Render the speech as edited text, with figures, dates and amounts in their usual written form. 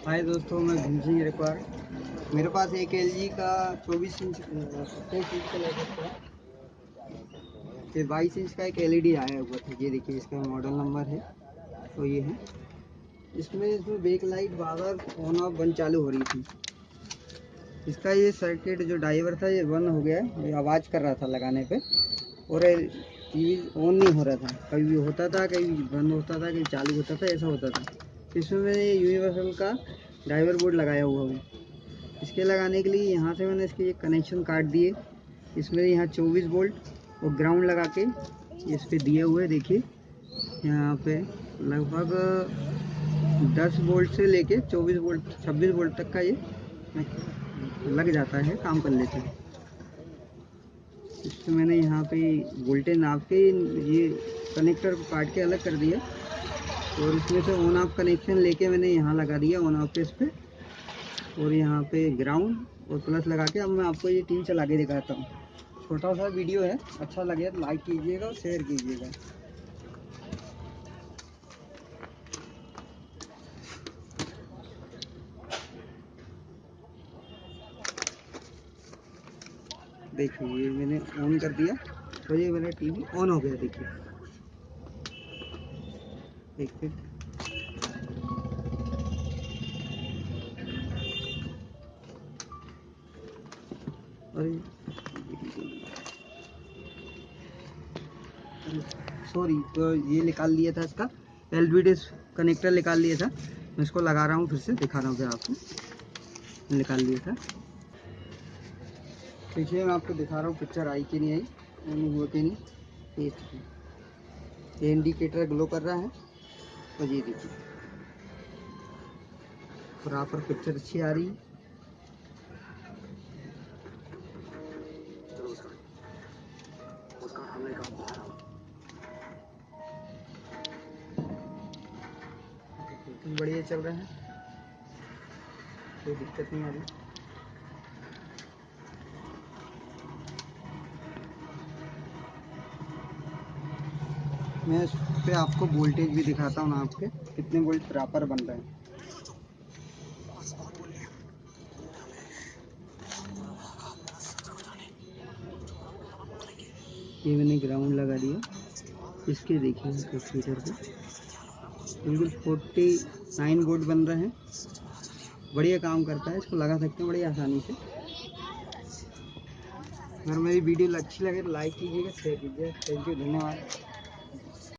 हाय दोस्तों, मैं भीमसिंह रिक्वार। मेरे पास एक LG का 24 इंच 27 इंच का लैपटॉप है। फिर 22 इंच का एक LED आया हुआ था। ये देखिए, इसका मॉडल नंबर है। तो ये है, इसमें back light bar bar on off बंद चालू हो रही थी। इसका ये सर्किट जो ड्राइवर था ये बंद हो गया है। ये आवाज़ कर रहा था लगाने पे, और TV ऑन नहीं हो रहा था। कभी होता था, कभी बंद होता था, कभी चालू होता था, ऐसा होता था। इसमें मैंने ये यूनिवर्सल का ड्राइवर बोर्ड लगाया हुआ हूँ। इसके लगाने के लिए यहाँ से मैंने इसके ये कनेक्शन काट दिए। इसमें यहाँ 24 वोल्ट और ग्राउंड लगा के इस पर दिए हुए। देखिए यहाँ पे लगभग 10 वोल्ट से लेके 24 वोल्ट 26 वोल्ट तक का ये लग जाता है, काम कर लेते हैं। इसमें मैंने यहाँ पे वोल्टेज नाप के ये कनेक्टर को काट के अलग कर दिया, और इसमें से ऑन ऑफ कनेक्शन लेके मैंने यहाँ लगा दिया ऑन ऑफ पे इस पर, और यहाँ पे ग्राउंड और प्लस लगा के। अब मैं आपको ये टीवी चला के दिखाता हूँ। छोटा सा वीडियो है, अच्छा लगे तो लाइक कीजिएगा और शेयर कीजिएगा। देखिए, ये मैंने ऑन कर दिया तो ये मेरा टीवी ऑन हो गया। देखिए देखिए, और सॉरी, तो ये निकाल लिया था, इसका LED कनेक्टर निकाल लिया था। मैं इसको लगा रहा हूँ, फिर से दिखा रहा हूँ फिर आपको। निकाल लिया था। देखिए, मैं आपको दिखा रहा हूँ पिक्चर आई कि नहीं आई, ऑन हुआ कि नहीं। ये इंडिकेटर ग्लो कर रहा है, और ये देखिए प्रॉपर पिक्चर अच्छी आ रही है। बढ़िया चल रहा है, कोई दिक्कत नहीं आ रही। मैं इस पे आपको वोल्टेज भी दिखाता हूँ, आपके कितने वोल्ट प्रॉपर बन रहे हैं। ये मैंने ग्राउंड लगा दिया। इसके देखिए कैपेसिटर पे बिल्कुल 49 वोल्ट बन रहे हैं। बढ़िया काम करता है, इसको लगा सकते हैं बड़ी आसानी से। अगर मेरी वीडियो अच्छी लगे तो लाइक कीजिएगा, शेयर कीजिएगा। थैंक यू, धन्यवाद।